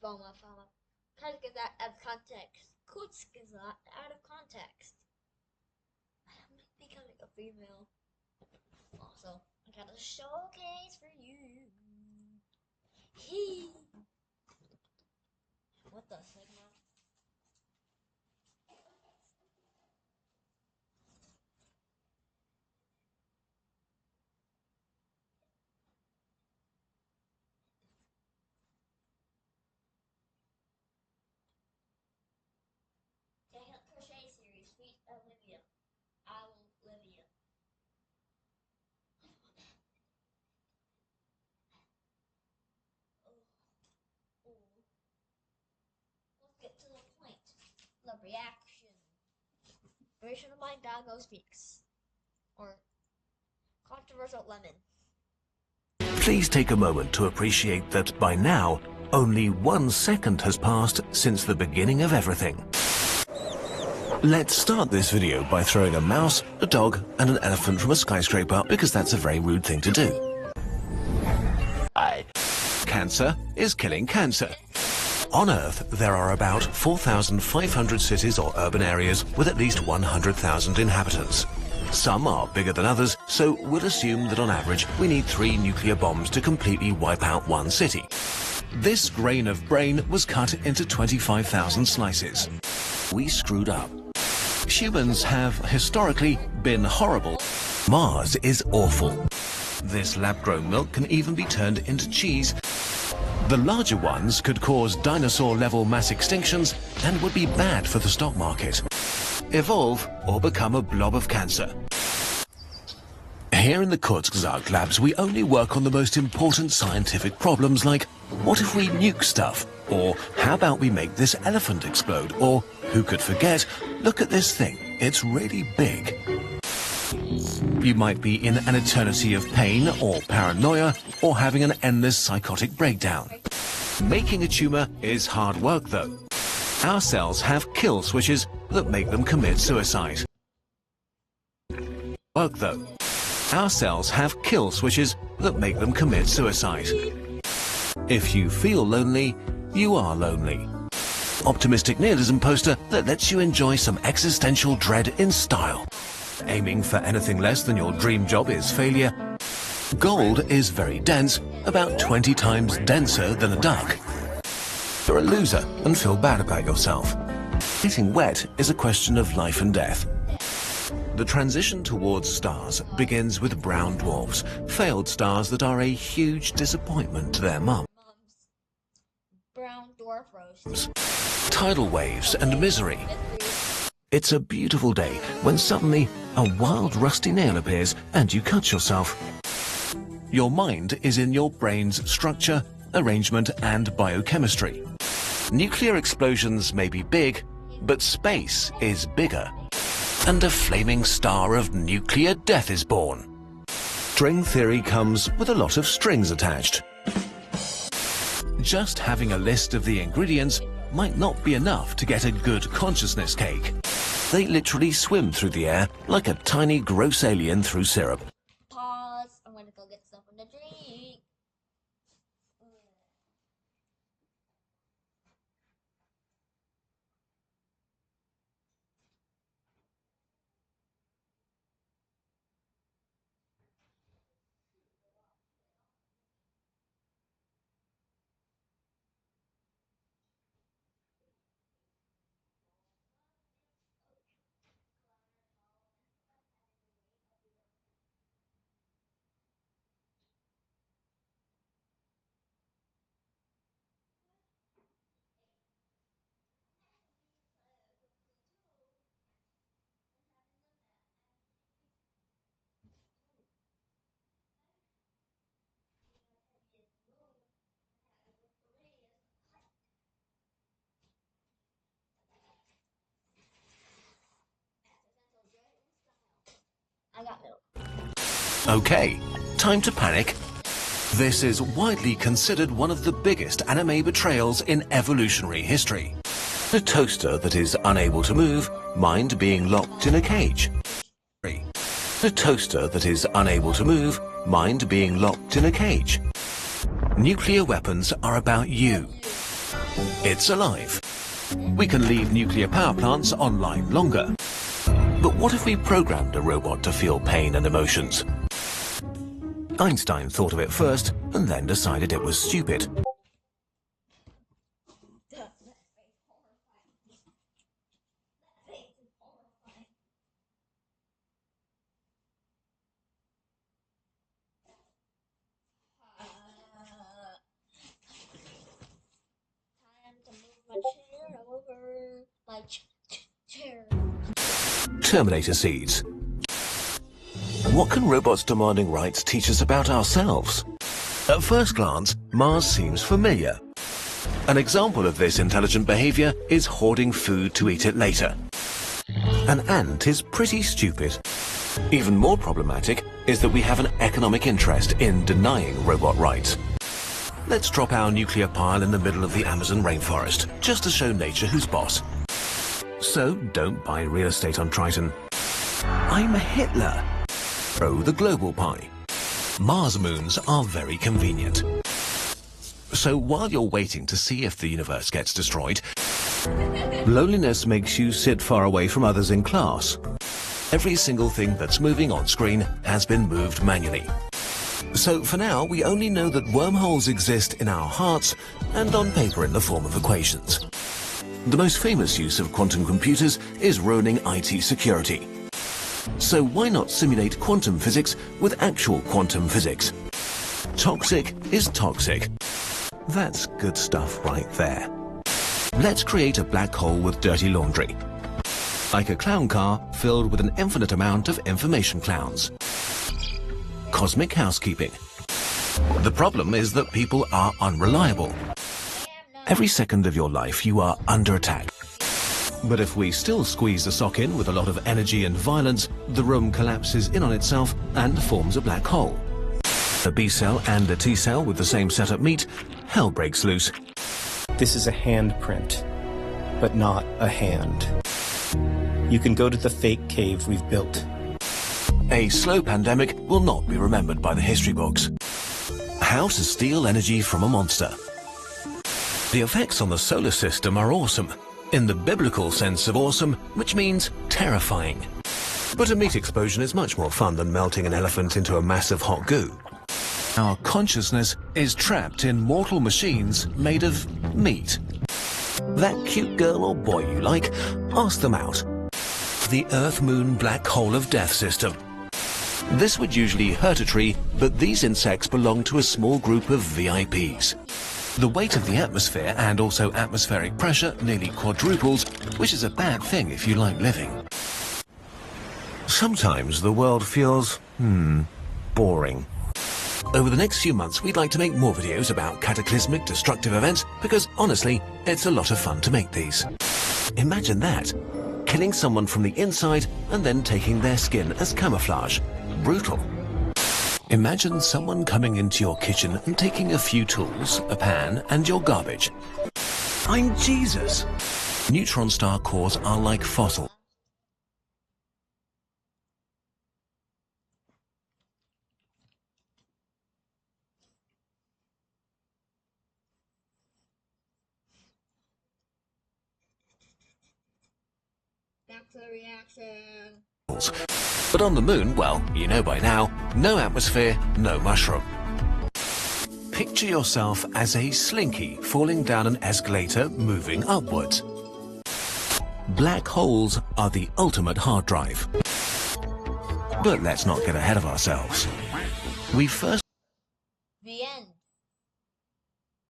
Fama. Try to get that out of context. Kurzgesagt out of context. I'm becoming a female. Also, I got a showcase for you. He. What the Sigma? Daniel Crochet Series, Sweet Olivia. Olivia. Let's get to the point. The reaction. Version of my doggo speaks. Or controversial lemon. Please take a moment to appreciate that by now, only 1 second has passed since the beginning of everything. Let's start this video by throwing a mouse, a dog, and an elephant from a skyscraper because that's a very rude thing to do. Cancer is killing cancer. On Earth, there are about 4,500 cities or urban areas with at least 100,000 inhabitants. Some are bigger than others, so we'll assume that on average we need 3 nuclear bombs to completely wipe out one city. This grain of brain was cut into 25,000 slices. We screwed up. Humans have historically been horrible. Mars is awful. This lab-grown milk can even be turned into cheese. The larger ones could cause dinosaur-level mass extinctions and would be bad for the stock market. Evolve or become a blob of cancer. Here in the Kurzgesagt labs, we only work on the most important scientific problems like, what if we nuke stuff? Or, how about we make this elephant explode? Or, who could forget, look at this thing, it's really big. You might be in an eternity of pain or paranoia, or having an endless psychotic breakdown. Making a tumor is hard work though. Our cells have kill switches that make them commit suicide. Our cells have kill switches that make them commit suicide. If you feel lonely, you are lonely. Optimistic nihilism poster that lets you enjoy some existential dread in style. Aiming for anything less than your dream job is failure. Gold is very dense, about 20 times denser than a duck. You're a loser and feel bad about yourself. Getting wet is a question of life and death. The transition towards stars begins with brown dwarfs, failed stars that are a huge disappointment to their mum. Brown dwarf roast. Tidal waves and misery. It's a beautiful day when suddenly a wild rusty nail appears and you cut yourself. Your mind is in your brain's structure, arrangement and biochemistry. Nuclear explosions may be big, but space is bigger. And a flaming star of nuclear death is born. String theory comes with a lot of strings attached. Just having a list of the ingredients might not be enough to get a good consciousness cake. They literally swim through the air like a tiny gross alien through syrup. Pause. I'm gonna go get something to drink. I got milk. Okay, time to panic. This is widely considered one of the biggest anime betrayals in evolutionary history. A toaster that is unable to move, mind being locked in a cage. A toaster that is unable to move, mind being locked in a cage. Nuclear weapons are about you. It's alive. We can leave nuclear power plants online longer. But what if we programmed a robot to feel pain and emotions? Einstein thought of it first and then decided it was stupid. My chair. Terminator seeds. What can robots demanding rights teach us about ourselves? At first glance, Mars seems familiar. An example of this intelligent behavior is hoarding food to eat it later. An ant is pretty stupid. Even more problematic is that we have an economic interest in denying robot rights. Let's drop our nuclear pile in the middle of the Amazon rainforest, just to show nature who's boss. So don't buy real estate on Triton. I'm Hitler. Throw the global pie. Mars moons are very convenient. So while you're waiting to see if the universe gets destroyed, loneliness makes you sit far away from others in class. Every single thing that's moving on screen has been moved manually. So for now, we only know that wormholes exist in our hearts and on paper in the form of equations. The most famous use of quantum computers is ruining IT security. So why not simulate quantum physics with actual quantum physics? Toxic is toxic. That's good stuff right there. Let's create a black hole with dirty laundry. Like a clown car filled with an infinite amount of information clowns. Cosmic housekeeping. The problem is that people are unreliable. Every second of your life you are under attack. But if we still squeeze the sock in with a lot of energy and violence, the room collapses in on itself and forms a black hole. A B cell and a T cell with the same setup meet, hell breaks loose. This is a handprint, but not a hand. You can go to the fake cave we've built. A slow pandemic will not be remembered by the history books. How to steal energy from a monster. The effects on the solar system are awesome, in the biblical sense of awesome, which means terrifying. But a meat explosion is much more fun than melting an elephant into a massive hot goo. Our consciousness is trapped in mortal machines made of meat. That cute girl or boy you like, ask them out. The Earth-Moon Black Hole of Death system. This would usually hurt a tree, but these insects belong to a small group of VIPs. The weight of the atmosphere and also atmospheric pressure nearly quadruples, which is a bad thing if you like living. Sometimes the world feels, boring. Over the next few months, we'd like to make more videos about cataclysmic destructive events because, honestly, it's a lot of fun to make these. Imagine that. Killing someone from the inside and then taking their skin as camouflage. Brutal. Imagine someone coming into your kitchen and taking a few tools, a pan, and your garbage. I'm Jesus. Neutron star cores are like fossils. Back to the reaction. But on the moon, well, you know by now, no atmosphere, no mushroom. Picture yourself as a slinky falling down an escalator moving upwards. Black holes are the ultimate hard drive. But let's not get ahead of ourselves. We first... The end.